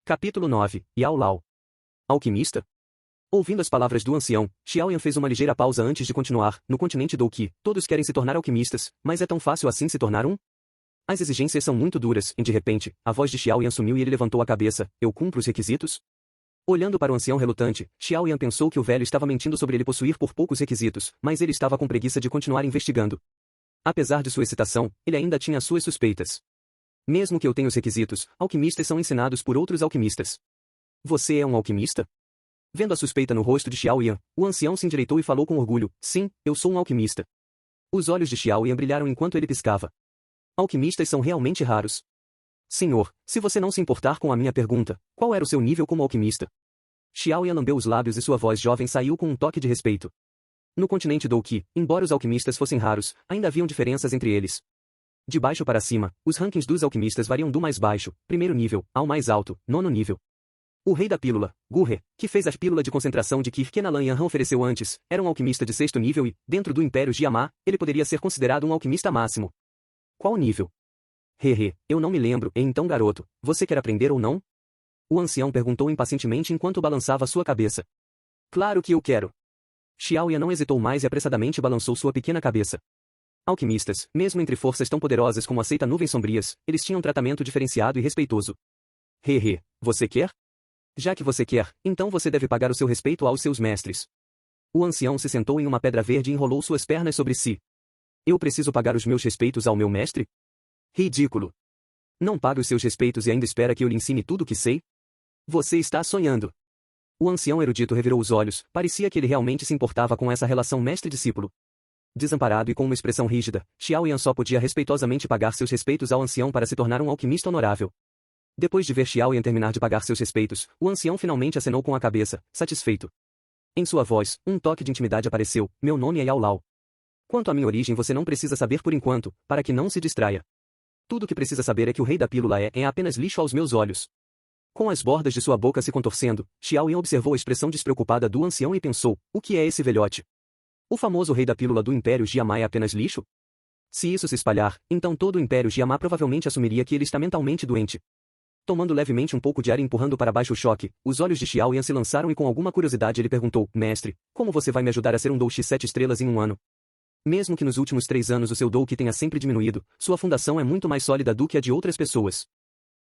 Capítulo 9. Yao Lao. Alquimista? Ouvindo as palavras do ancião, Xiaoyan fez uma ligeira pausa antes de continuar. No continente Douqi, todos querem se tornar alquimistas, mas é tão fácil assim se tornar um? As exigências são muito duras, e de repente, a voz de Xiaoyan sumiu e ele levantou a cabeça. Eu cumpro os requisitos? Olhando para o ancião relutante, Xiaoyan pensou que o velho estava mentindo sobre ele possuir por poucos requisitos, mas ele estava com preguiça de continuar investigando. Apesar de sua excitação, ele ainda tinha suas suspeitas. Mesmo que eu tenha os requisitos, alquimistas são ensinados por outros alquimistas. Você é um alquimista? Vendo a suspeita no rosto de Xiaoyan, o ancião se endireitou e falou com orgulho. Sim, eu sou um alquimista. Os olhos de Xiaoyan brilharam enquanto ele piscava. Alquimistas são realmente raros. Senhor, se você não se importar com a minha pergunta, qual era o seu nível como alquimista? Xiaoyan lambeu os lábios e sua voz jovem saiu com um toque de respeito. No continente Douqi, embora os alquimistas fossem raros, ainda haviam diferenças entre eles. De baixo para cima, os rankings dos alquimistas variam do mais baixo, primeiro nível, ao mais alto, nono nível. O rei da pílula, Gu He, que fez a pílula de concentração de que Kenalan Yanran ofereceu antes, era um alquimista de sexto nível e, dentro do Império Jiamá, ele poderia ser considerado um alquimista máximo. Qual nível? Eu não me lembro. E então, garoto, você quer aprender ou não? O ancião perguntou impacientemente enquanto balançava sua cabeça. Claro que eu quero. Xiaoyan não hesitou mais e apressadamente balançou sua pequena cabeça. Alquimistas, mesmo entre forças tão poderosas como aceita nuvens sombrias, eles tinham um tratamento diferenciado e respeitoso. Você quer? Já que você quer, então você deve pagar o seu respeito aos seus mestres. O ancião se sentou em uma pedra verde e enrolou suas pernas sobre si. Eu preciso pagar os meus respeitos ao meu mestre? Ridículo. Não paga os seus respeitos e ainda espera que eu lhe ensine tudo o que sei? Você está sonhando. O ancião erudito revirou os olhos, parecia que ele realmente se importava com essa relação mestre-discípulo. Desamparado e com uma expressão rígida, Xiaoyan só podia respeitosamente pagar seus respeitos ao ancião para se tornar um alquimista honorável. Depois de ver Xiaoyan terminar de pagar seus respeitos, o ancião finalmente acenou com a cabeça, satisfeito. Em sua voz, um toque de intimidade apareceu. Meu nome é Yao Lao. Quanto à minha origem você não precisa saber por enquanto, para que não se distraia. Tudo o que precisa saber é que o rei da pílula é apenas lixo aos meus olhos. Com as bordas de sua boca se contorcendo, Xiaoyan observou a expressão despreocupada do ancião e pensou, o que é esse velhote? O famoso rei da pílula do Império Jiamá é apenas lixo? Se isso se espalhar, então todo o Império Jiamá provavelmente assumiria que ele está mentalmente doente. Tomando levemente um pouco de ar e empurrando para baixo o choque, os olhos de Xiaoyan se lançaram e com alguma curiosidade ele perguntou, mestre, como você vai me ajudar a ser um Douqi 7 estrelas em um ano? Mesmo que nos últimos 3 anos o seu Douqi tenha sempre diminuído, sua fundação é muito mais sólida do que a de outras pessoas.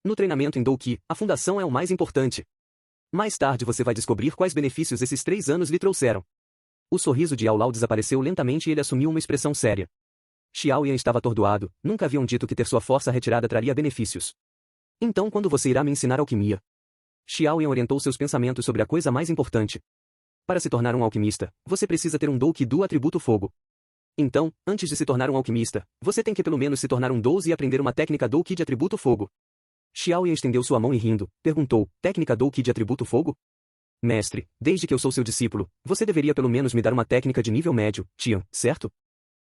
No treinamento em Douqi, a fundação é o mais importante. Mais tarde você vai descobrir quais benefícios esses 3 anos lhe trouxeram. O sorriso de Yao Lao desapareceu lentamente e ele assumiu uma expressão séria. Xiaoyan estava atordoado, nunca haviam dito que ter sua força retirada traria benefícios. Então quando você irá me ensinar alquimia? Xiaoyan orientou seus pensamentos sobre a coisa mais importante. Para se tornar um alquimista, você precisa ter um Douqi do atributo fogo. Então, antes de se tornar um alquimista, você tem que pelo menos se tornar um Douzi e aprender uma técnica Douqi de atributo fogo. Xiaoyan estendeu sua mão e rindo, perguntou, técnica Douqi de atributo fogo? Mestre, desde que eu sou seu discípulo, você deveria pelo menos me dar uma técnica de nível médio, Tian, certo?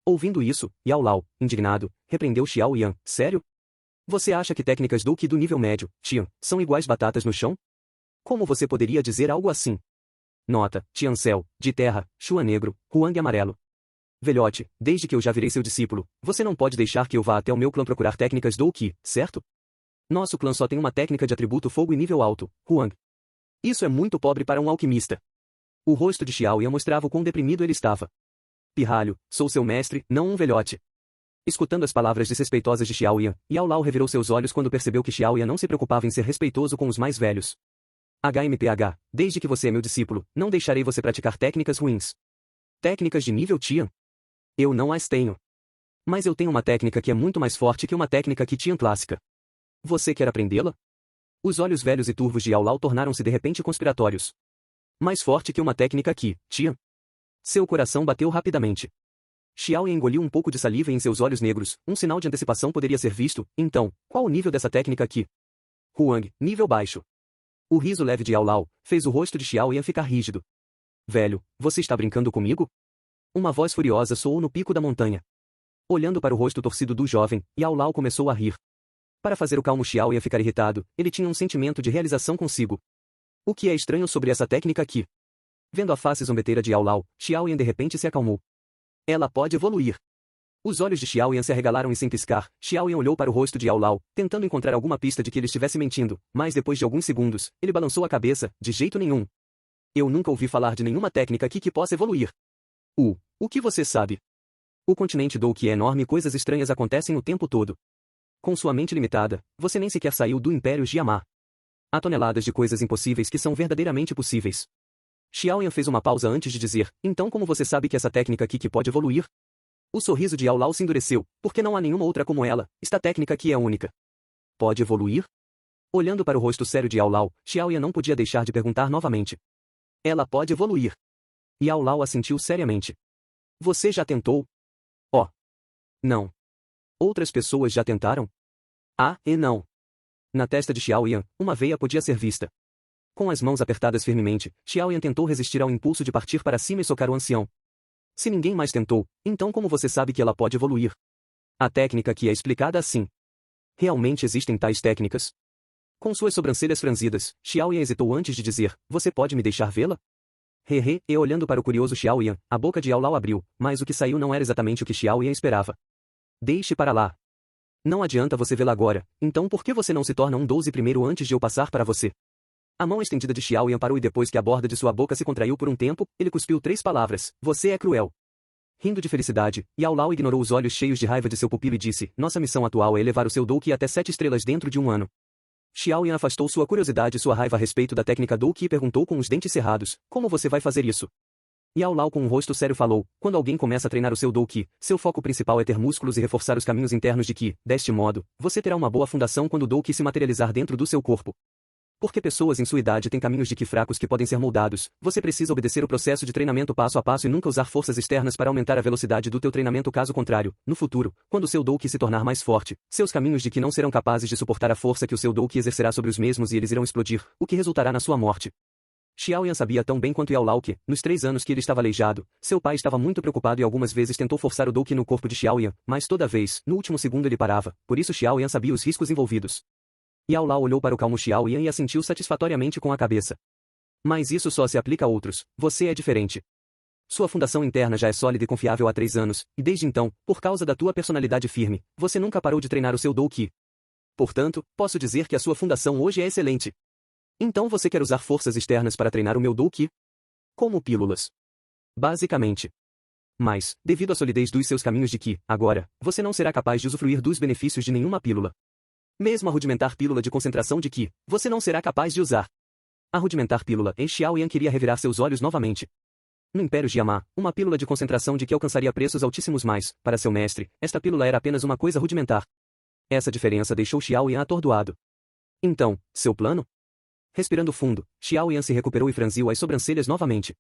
Ouvindo isso, Yao Lao, indignado, repreendeu Xiaoyan, sério? Você acha que técnicas Douqi do nível médio, Tian, são iguais batatas no chão? Como você poderia dizer algo assim? Nota, Tian Céu, de terra, Xuan negro, Huang amarelo. Velhote, desde que eu já virei seu discípulo, você não pode deixar que eu vá até o meu clã procurar técnicas Douqi, certo? Nosso clã só tem uma técnica de atributo fogo e nível alto, Huang. Isso é muito pobre para um alquimista. O rosto de Xiaoyan mostrava o quão deprimido ele estava. Pirralho, sou seu mestre, não um velhote. Escutando as palavras desrespeitosas de Xiaoyan, Yao Lao revirou seus olhos quando percebeu que Xiaoyan não se preocupava em ser respeitoso com os mais velhos. HMPH, desde que você é meu discípulo, não deixarei você praticar técnicas ruins. Técnicas de nível Tian? Eu não as tenho. Mas eu tenho uma técnica que é muito mais forte que uma técnica que Tian clássica. Você quer aprendê-la? Os olhos velhos e turvos de Yao Lao tornaram-se de repente conspiratórios. Mais forte que uma técnica aqui, Tian. Seu coração bateu rapidamente. Xiaoyan engoliu um pouco de saliva e em seus olhos negros, um sinal de antecipação poderia ser visto. Então, qual o nível dessa técnica aqui? Huang, nível baixo. O riso leve de Yao Lao fez o rosto de Xiaoyan ficar rígido. Velho, você está brincando comigo? Uma voz furiosa soou no pico da montanha. Olhando para o rosto torcido do jovem, Yao Lao começou a rir. Para fazer o calmo Xiaoyan ficar irritado, ele tinha um sentimento de realização consigo. O que é estranho sobre essa técnica aqui? Vendo a face zombeteira de Yao Lao, Xiaoyan de repente se acalmou. Ela pode evoluir. Os olhos de Xiaoyan se arregalaram e sem piscar, Xiaoyan olhou para o rosto de Yao Lao, tentando encontrar alguma pista de que ele estivesse mentindo, mas depois de alguns segundos, ele balançou a cabeça, de jeito nenhum. Eu nunca ouvi falar de nenhuma técnica aqui que possa evoluir. O que você sabe? O continente Douqui é enorme e coisas estranhas acontecem o tempo todo. Com sua mente limitada, você nem sequer saiu do Império Jiamá. Há toneladas de coisas impossíveis que são verdadeiramente possíveis. Xiaoyan fez uma pausa antes de dizer, então como você sabe que essa técnica aqui que pode evoluir? O sorriso de Yao Lao se endureceu, porque não há nenhuma outra como ela, esta técnica aqui é única. Pode evoluir? Olhando para o rosto sério de Yao Lao, Xiaoyan não podia deixar de perguntar novamente. Ela pode evoluir. Yao Lao assentiu seriamente. Você já tentou? Oh. Não. Outras pessoas já tentaram? Ah, e não. Na testa de Xiaoyan, uma veia podia ser vista. Com as mãos apertadas firmemente, Xiaoyan tentou resistir ao impulso de partir para cima e socar o ancião. Se ninguém mais tentou, então como você sabe que ela pode evoluir? A técnica aqui é explicada assim. Realmente existem tais técnicas? Com suas sobrancelhas franzidas, Xiaoyan hesitou antes de dizer, você pode me deixar vê-la? E olhando para o curioso Xiaoyan, a boca de Yao Lao abriu, mas o que saiu não era exatamente o que Xiaoyan esperava. Deixe para lá. Não adianta você vê-la agora, então por que você não se torna um 12 primeiro antes de eu passar para você? A mão estendida de Xiaoyan parou e depois que a borda de sua boca se contraiu por um tempo, ele cuspiu 3 palavras, você é cruel. Rindo de felicidade, Yao Lao ignorou os olhos cheios de raiva de seu pupilo e disse, nossa missão atual é elevar o seu Douqi até 7 estrelas dentro de um ano. Xiaoyan afastou sua curiosidade e sua raiva a respeito da técnica Douqi e perguntou com os dentes cerrados, como você vai fazer isso? Yao Lao com um rosto sério falou, quando alguém começa a treinar o seu Douqi, seu foco principal é ter músculos e reforçar os caminhos internos de Qi, deste modo, você terá uma boa fundação quando o Douqi se materializar dentro do seu corpo. Porque pessoas em sua idade têm caminhos de Qi fracos que podem ser moldados, você precisa obedecer o processo de treinamento passo a passo e nunca usar forças externas para aumentar a velocidade do teu treinamento caso contrário, no futuro, quando o seu Douqi se tornar mais forte, seus caminhos de Qi não serão capazes de suportar a força que o seu Douqi exercerá sobre os mesmos e eles irão explodir, o que resultará na sua morte. Xiaoyan sabia tão bem quanto Yao Lao que, nos 3 anos que ele estava aleijado, seu pai estava muito preocupado e algumas vezes tentou forçar o Douqi no corpo de Xiaoyan, mas toda vez, no último segundo ele parava, por isso Xiaoyan sabia os riscos envolvidos. Yao Lao olhou para o calmo Xiaoyan e assentiu satisfatoriamente com a cabeça. Mas isso só se aplica a outros, você é diferente. Sua fundação interna já é sólida e confiável há 3 anos, e desde então, por causa da tua personalidade firme, você nunca parou de treinar o seu Douqi. Portanto, posso dizer que a sua fundação hoje é excelente. Então você quer usar forças externas para treinar o meu Douqi? Como pílulas. Basicamente. Mas, devido à solidez dos seus caminhos de Qi, agora, você não será capaz de usufruir dos benefícios de nenhuma pílula. Mesmo a rudimentar pílula de concentração de Qi, você não será capaz de usar. A rudimentar pílula, Xiaoyan queria revirar seus olhos novamente. No Império Jiamá, uma pílula de concentração de Qi alcançaria preços altíssimos mas, para seu mestre, esta pílula era apenas uma coisa rudimentar. Essa diferença deixou Xiaoyan atordoado. Então, seu plano? Respirando fundo, Xiaoyan se recuperou e franziu as sobrancelhas novamente.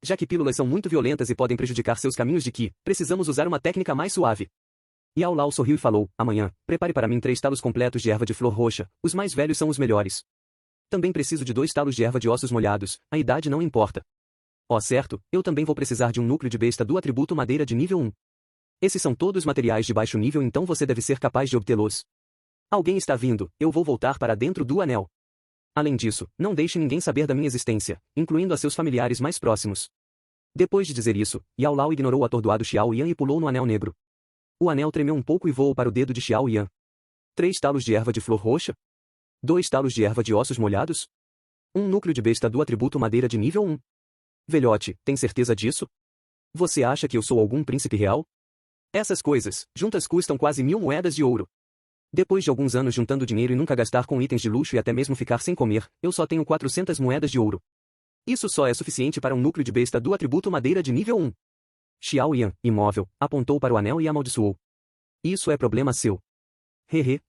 Já que pílulas são muito violentas e podem prejudicar seus caminhos de Qi, precisamos usar uma técnica mais suave. Yao Lao sorriu e falou, amanhã, prepare para mim 3 talos completos de erva de flor roxa, os mais velhos são os melhores. Também preciso de 2 talos de erva de ossos molhados, a idade não importa. Certo, eu também vou precisar de um núcleo de besta do atributo madeira de nível 1. Esses são todos materiais de baixo nível então você deve ser capaz de obtê-los. Alguém está vindo, eu vou voltar para dentro do anel. Além disso, não deixe ninguém saber da minha existência, incluindo a seus familiares mais próximos. Depois de dizer isso, Yao Lao ignorou o atordoado Xiaoyan e pulou no anel negro. O anel tremeu um pouco e voou para o dedo de Xiaoyan. 3 talos de erva de flor roxa? 2 talos de erva de ossos molhados? Um núcleo de besta do atributo madeira de nível 1. Velhote, tem certeza disso? Você acha que eu sou algum príncipe real? Essas coisas, juntas custam quase 1000 moedas de ouro. Depois de alguns anos juntando dinheiro e nunca gastar com itens de luxo e até mesmo ficar sem comer, eu só tenho 400 moedas de ouro. Isso só é suficiente para um núcleo de besta do atributo madeira de nível 1. Xiaoyan, imóvel, apontou para o anel e amaldiçoou. Isso é problema seu.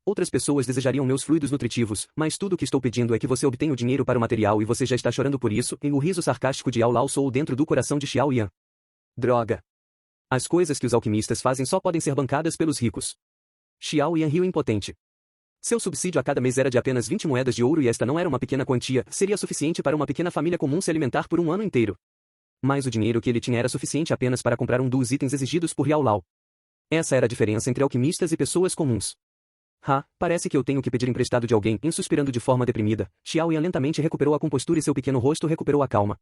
Outras pessoas desejariam meus fluidos nutritivos, mas tudo o que estou pedindo é que você obtenha o dinheiro para o material e você já está chorando por isso, e o riso sarcástico de Yao Lao soou dentro do coração de Xiaoyan. Droga. As coisas que os alquimistas fazem só podem ser bancadas pelos ricos. Xiaoyan riu impotente. Seu subsídio a cada mês era de apenas 20 moedas de ouro e esta não era uma pequena quantia, seria suficiente para uma pequena família comum se alimentar por um ano inteiro. Mas o dinheiro que ele tinha era suficiente apenas para comprar um dos itens exigidos por Yao Lao. Essa era a diferença entre alquimistas e pessoas comuns. Parece que eu tenho que pedir emprestado de alguém, suspirando de forma deprimida, Xiaoyan lentamente recuperou a compostura e seu pequeno rosto recuperou a calma.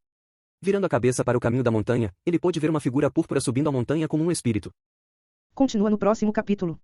Virando a cabeça para o caminho da montanha, ele pôde ver uma figura púrpura subindo a montanha como um espírito. Continua no próximo capítulo.